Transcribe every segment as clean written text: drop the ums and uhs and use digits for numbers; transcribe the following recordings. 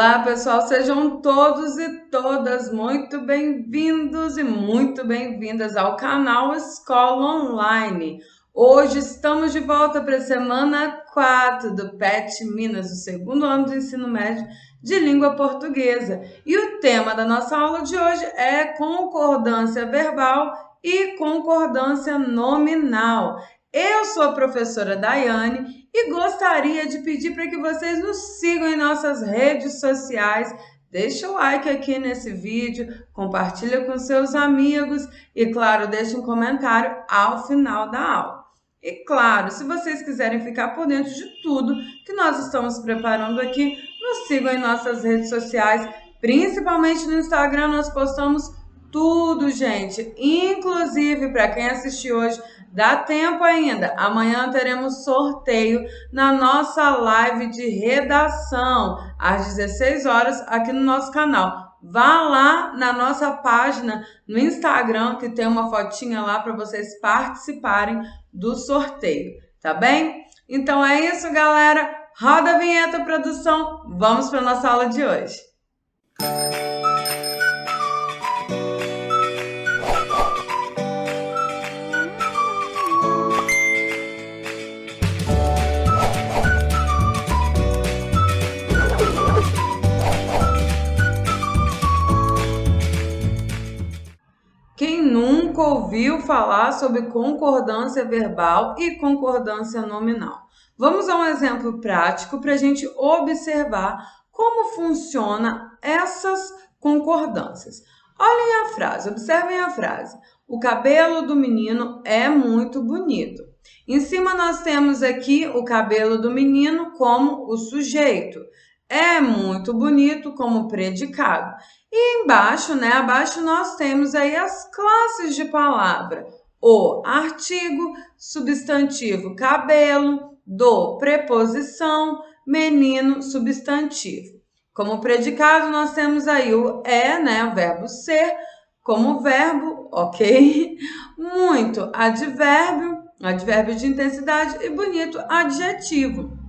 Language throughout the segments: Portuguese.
Olá, pessoal, sejam todos e todas muito bem-vindos e muito bem-vindas ao canal Escola Online. Hoje estamos de volta para a semana 4 do PET Minas, o segundo ano do ensino médio de língua portuguesa. E o tema da nossa aula de hoje é concordância verbal e concordância nominal. Eu sou a professora Daiane e gostaria de pedir para que vocês nos sigam em nossas redes sociais. Deixa o like aqui nesse vídeo, compartilha com seus amigos e, claro, deixa um comentário ao final da aula. E, claro, se vocês quiserem ficar por dentro de tudo que nós estamos preparando aqui, nos sigam em nossas redes sociais, principalmente no Instagram. Nós postamos tudo, gente, inclusive para quem assistiu hoje, dá tempo ainda. Amanhã teremos sorteio na nossa live de redação, às 16 horas, aqui no nosso canal. Vá lá na nossa página no Instagram, que tem uma fotinha lá para vocês participarem do sorteio, tá bem? Então é isso, galera. Roda a vinheta, produção. Vamos para a nossa aula de hoje. Quem nunca ouviu falar sobre concordância verbal e concordância nominal? Vamos a um exemplo prático para a gente observar como funciona essas concordâncias. Olhem a frase, observem a frase. O cabelo do menino é muito bonito. Em cima nós temos aqui o cabelo do menino como o sujeito. É muito bonito como predicado. E embaixo, abaixo nós temos aí as classes de palavra. O artigo, substantivo, cabelo, do, preposição, menino, substantivo. Como predicado, nós temos aí o o verbo ser, como verbo, ok? Muito, advérbio de intensidade, e bonito, adjetivo.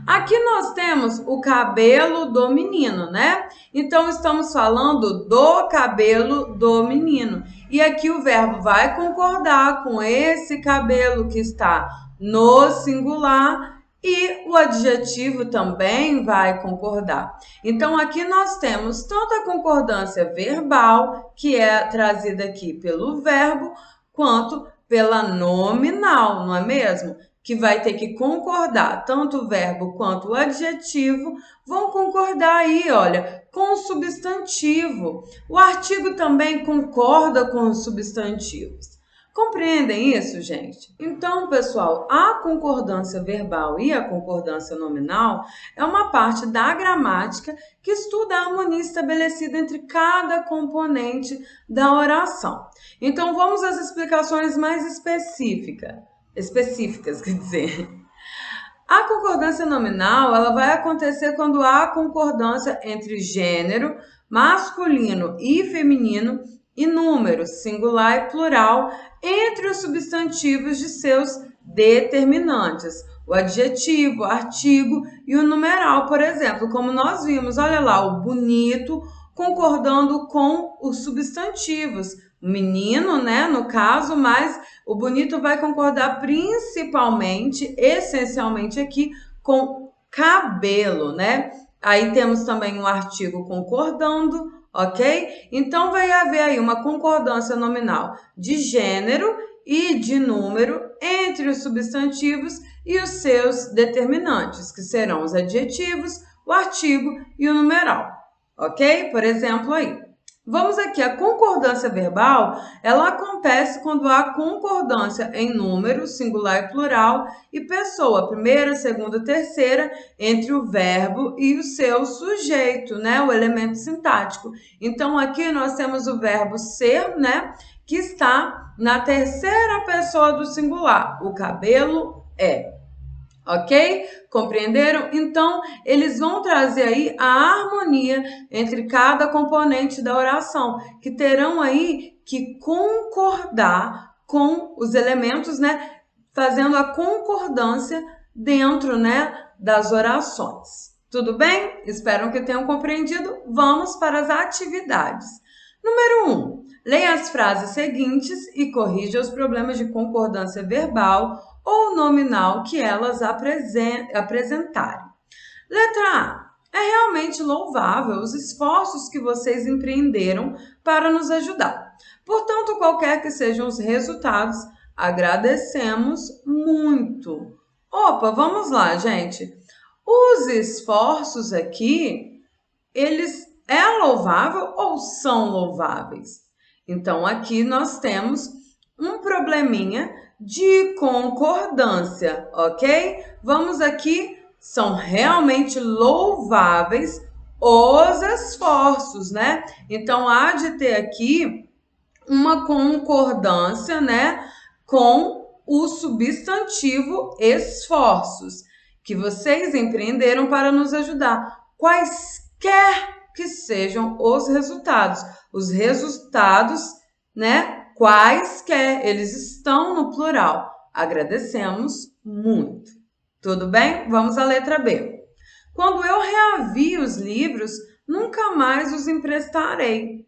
Aqui nós temos o cabelo do menino, né? Então, estamos falando do cabelo do menino. E aqui o verbo vai concordar com esse cabelo que está no singular e o adjetivo também vai concordar. Então, aqui nós temos tanto a concordância verbal, que é trazida aqui pelo verbo, quanto pela nominal, não é mesmo? Que vai ter que concordar, tanto o verbo quanto o adjetivo vão concordar aí, olha, com o substantivo. O artigo também concorda com os substantivos. Compreendem isso, gente? Então, pessoal, a concordância verbal e a concordância nominal é uma parte da gramática que estuda a harmonia estabelecida entre cada componente da oração. Então, vamos às explicações mais específicas, quer dizer. A concordância nominal, ela vai acontecer quando há concordância entre gênero, masculino e feminino, e números, singular e plural, entre os substantivos de seus determinantes. O adjetivo, o artigo e o numeral, por exemplo, como nós vimos, olha lá, o bonito concordando com os substantivos. O menino, no caso, mas o bonito vai concordar principalmente, essencialmente aqui, com cabelo, Aí temos também um artigo concordando, ok? Então, vai haver aí uma concordância nominal de gênero e de número entre os substantivos e os seus determinantes, que serão os adjetivos, o artigo e o numeral, ok? Por exemplo, aí. Vamos aqui, a concordância verbal, ela acontece quando há concordância em número, singular e plural, e pessoa, primeira, segunda, terceira, entre o verbo e o seu sujeito, o elemento sintático. Então, aqui nós temos o verbo ser, que está na terceira pessoa do singular. O cabelo é. Ok? Compreenderam? Então, eles vão trazer aí a harmonia entre cada componente da oração, que terão aí que concordar com os elementos, fazendo a concordância dentro, das orações. Tudo bem? Espero que tenham compreendido. Vamos para as atividades. Número 1. Leia as frases seguintes e corrija os problemas de concordância verbal ou nominal que elas apresentarem. Letra A. É realmente louvável os esforços que vocês empreenderam para nos ajudar. Portanto, qualquer que sejam os resultados, agradecemos muito. Opa, vamos lá, gente. Os esforços aqui, eles é louvável ou são louváveis? Então, aqui nós temos um probleminha de concordância, ok? Vamos aqui, são realmente louváveis os esforços, né? Então, há de ter aqui uma concordância, né, com o substantivo esforços, que vocês empreenderam para nos ajudar, quaisquer que sejam os resultados, né, quaisquer, eles estão no plural. Agradecemos muito. Tudo bem? Vamos à letra B. Quando eu reavi os livros, nunca mais os emprestarei.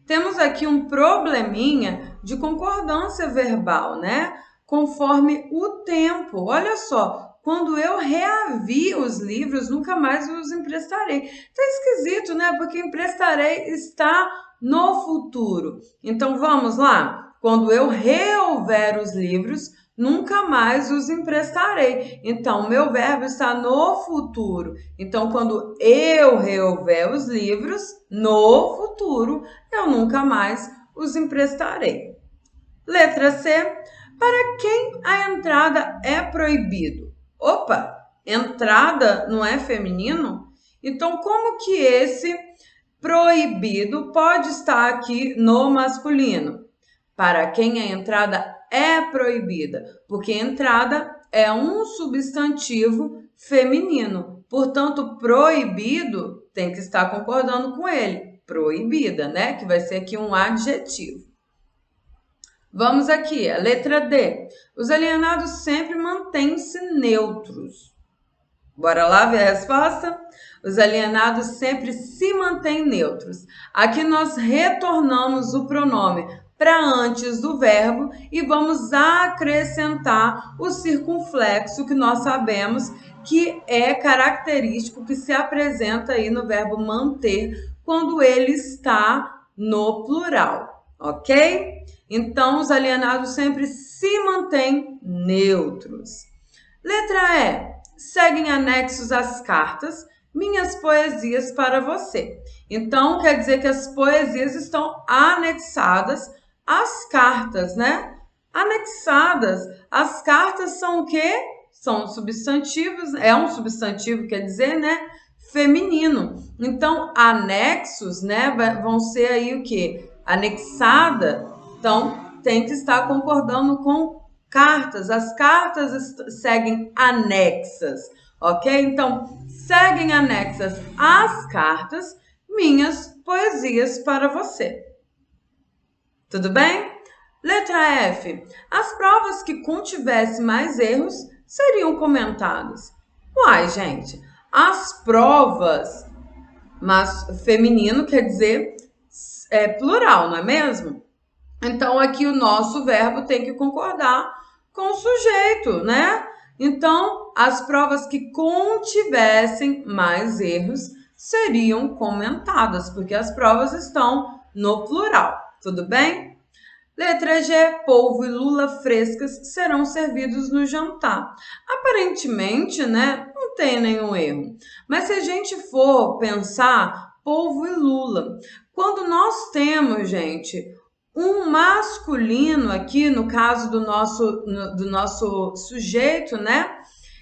Temos aqui um probleminha de concordância verbal, né? Conforme o tempo. Olha só, quando eu reavi os livros, nunca mais os emprestarei. Tá esquisito, né? Porque emprestarei está no futuro. Então, vamos lá? Quando eu reouver os livros, nunca mais os emprestarei. Então, meu verbo está no futuro. Então, quando eu reouver os livros, no futuro, eu nunca mais os emprestarei. Letra C. Para quem a entrada é proibido? Opa, entrada não é feminino? Então, como que esse proibido pode estar aqui no masculino? Para quem a entrada é proibida, porque entrada é um substantivo feminino. Portanto, proibido tem que estar concordando com ele. Proibida, né? Que vai ser aqui um adjetivo. Vamos aqui, a letra D. Os alienados sempre mantêm-se neutros. Bora lá ver a resposta? Os alienados sempre se mantêm neutros. Aqui nós retornamos o pronome para antes do verbo e vamos acrescentar o circunflexo que nós sabemos que é característico, que se apresenta aí no verbo manter quando ele está no plural, ok? Então, os alienados sempre se mantêm neutros. Letra E. Seguem anexos às cartas, minhas poesias para você. Então, quer dizer que as poesias estão anexadas às cartas, né? Anexadas. As cartas são o quê? São substantivos, é um substantivo, quer dizer, né? Feminino. Então, anexos, né? Vão ser aí o quê? Anexada. Então, tem que estar concordando com cartas. As cartas seguem anexas, ok? Então, seguem anexas às cartas, minhas poesias para você. Tudo bem? Letra F. As provas que contivessem mais erros seriam comentadas. Uai, gente, as provas, mas feminino quer dizer plural, não é mesmo? Então, aqui o nosso verbo tem que concordar com o sujeito, né? Então, as provas que contivessem mais erros seriam comentadas, porque as provas estão no plural, tudo bem? Letra G. Polvo e lula frescas serão servidos no jantar. Aparentemente, né, não tem nenhum erro. Mas se a gente for pensar, polvo e lula, quando nós temos, gente, um masculino aqui, no caso do nosso sujeito, né?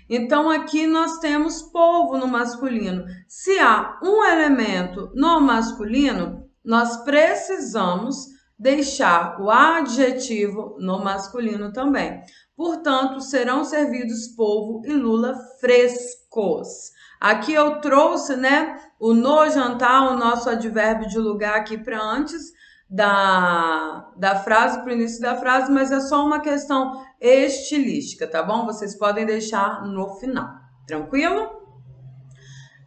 Então, aqui nós temos polvo no masculino. Se há um elemento no masculino, nós precisamos deixar o adjetivo no masculino também. Portanto, serão servidos polvo e lula frescos. Aqui eu trouxe, né, o no jantar, o nosso advérbio de lugar aqui para antes da frase, para o início da frase, mas é só uma questão estilística, tá bom? Vocês podem deixar no final, tranquilo?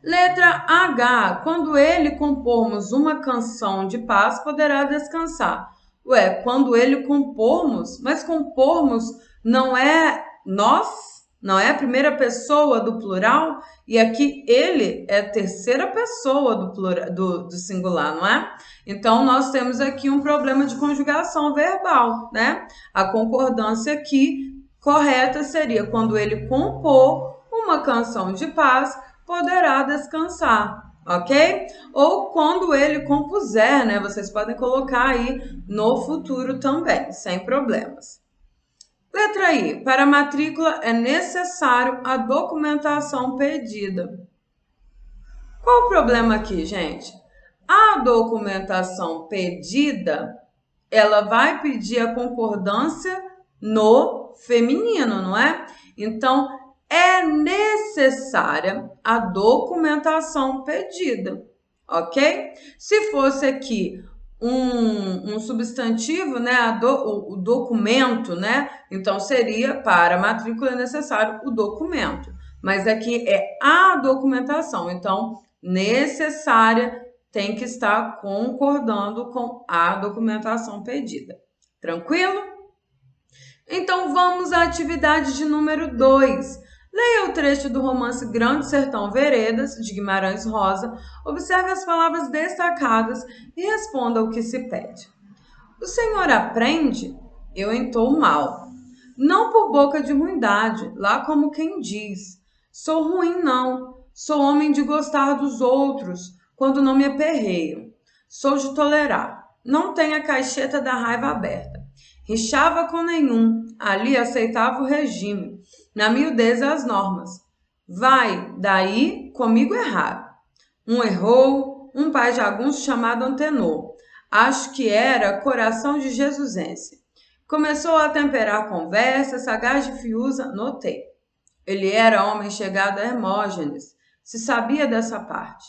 Letra H. Quando ele compormos uma canção de paz, poderá descansar. Ué, quando ele compormos, mas compormos não é nós? Não é a primeira pessoa do plural? E aqui ele é a terceira pessoa do, plural, do singular, não é? Então, nós temos aqui um problema de conjugação verbal, né? A concordância aqui correta seria quando ele compor uma canção de paz, poderá descansar, ok? Ou quando ele compuser, né? Vocês podem colocar aí no futuro também, sem problemas. Letra I. Para a matrícula é necessário a documentação pedida. Qual o problema aqui, gente? A documentação pedida, ela vai pedir a concordância no feminino, não é? Então, é necessária a documentação pedida, ok? Se fosse aqui um substantivo, né, o documento, né? Então, seria para a matrícula é necessário o documento. Mas aqui é a documentação, então, necessária tem que estar concordando com a documentação pedida. Tranquilo? Então, vamos à atividade de número 2. Leia o trecho do romance Grande Sertão Veredas, de Guimarães Rosa, observe as palavras destacadas e responda o que se pede. O senhor aprende? Eu entoo mal. Não por boca de ruindade, lá como quem diz. Sou ruim, não. Sou homem de gostar dos outros, quando não me aperreiam. Sou de tolerar. Não tenho a caixeta da raiva aberta. Rixava com nenhum, ali aceitava o regime, na miudeza as normas. Vai, daí, comigo é raro. Um errou, um pai jagunço chamado Antenor. Acho que era coração de jesusense. Começou a temperar a conversa, sagaz de fiuza, notei. Ele era homem chegado a Hermógenes, se sabia dessa parte.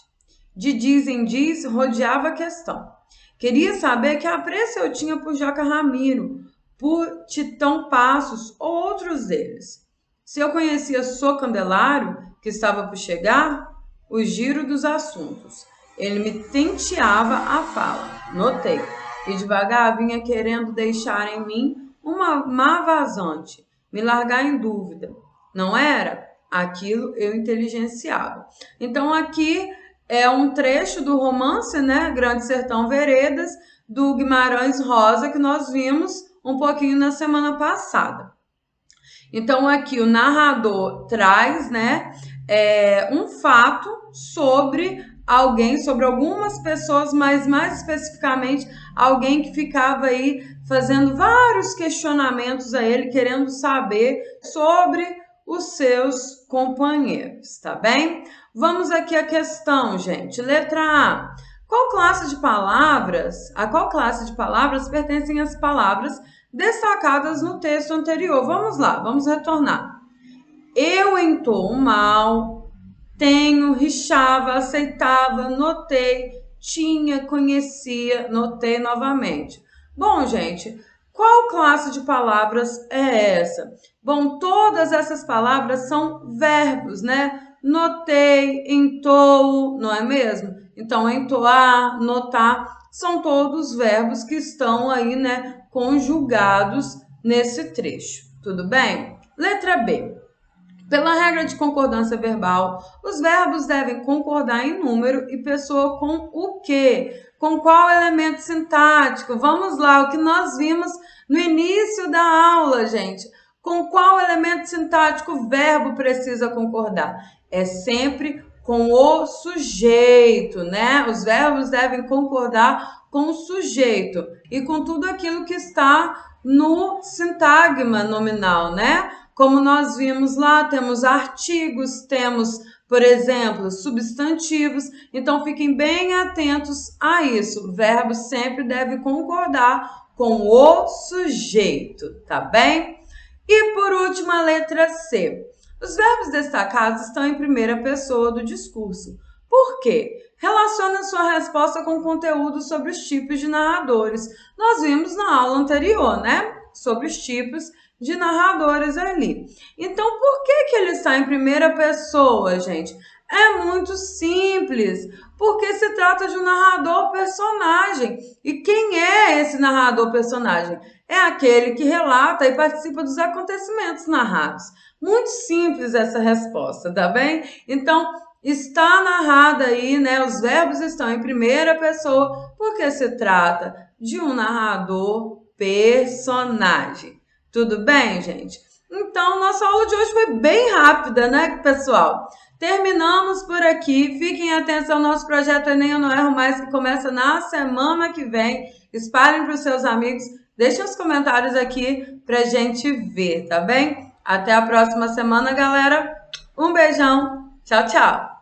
De diz em diz, rodeava a questão. Queria saber que apreço eu tinha por Joca Ramiro, por Titão Passos ou outros deles. Se eu conhecia Sô Candelário, que estava por chegar, o giro dos assuntos. Ele me tenteava a fala, notei, e devagar vinha querendo deixar em mim uma má vazante, me largar em dúvida. Não era? Aquilo eu inteligenciava. Então, aqui é um trecho do romance, né, Grande Sertão Veredas, do Guimarães Rosa, que nós vimos um pouquinho na semana passada. Então, aqui o narrador traz, né, um fato sobre alguém, sobre algumas pessoas, mas mais especificamente alguém que ficava aí fazendo vários questionamentos a ele, querendo saber sobre os seus companheiros, tá bem? Vamos aqui à questão, gente. Letra A. A qual classe de palavras pertencem as palavras destacadas no texto anterior? Vamos lá, vamos retornar. Eu entoo mal, tenho, rixava, aceitava, notei, tinha, conhecia, notei novamente. Bom, gente, qual classe de palavras é essa? Bom, todas essas palavras são verbos, né? Notei, entoo, não é mesmo? Então, entoar, notar, são todos verbos que estão aí, né, conjugados nesse trecho. Tudo bem? Letra B. Pela regra de concordância verbal, os verbos devem concordar em número e pessoa com o quê? Com qual elemento sintático? Vamos lá, o que nós vimos no início da aula, gente. Com qual elemento sintático o verbo precisa concordar? É sempre com o sujeito, né? Os verbos devem concordar com o sujeito e com tudo aquilo que está no sintagma nominal, né? Como nós vimos lá, temos artigos, temos, por exemplo, substantivos. Então, fiquem bem atentos a isso. O verbo sempre deve concordar com o sujeito, tá bem? E, por último, a letra C. Os verbos destacados estão em primeira pessoa do discurso. Por quê? Relaciona sua resposta com o conteúdo sobre os tipos de narradores. Nós vimos na aula anterior, né? Sobre os tipos de narradores ali. Então, por que ele está em primeira pessoa, gente? É muito simples, porque se trata de um narrador personagem. E quem é esse narrador personagem? É aquele que relata e participa dos acontecimentos narrados. Muito simples essa resposta, tá bem? Então, está narrada aí, né? Os verbos estão em primeira pessoa, porque se trata de um narrador personagem. Tudo bem, gente? Então, nossa aula de hoje foi bem rápida, né, pessoal? Terminamos por aqui. Fiquem atentos ao nosso projeto Enem Eu Não Erro Mais, que começa na semana que vem. Espalhem para os seus amigos. Deixem os comentários aqui para a gente ver, tá bem? Até a próxima semana, galera. Um beijão. Tchau, tchau.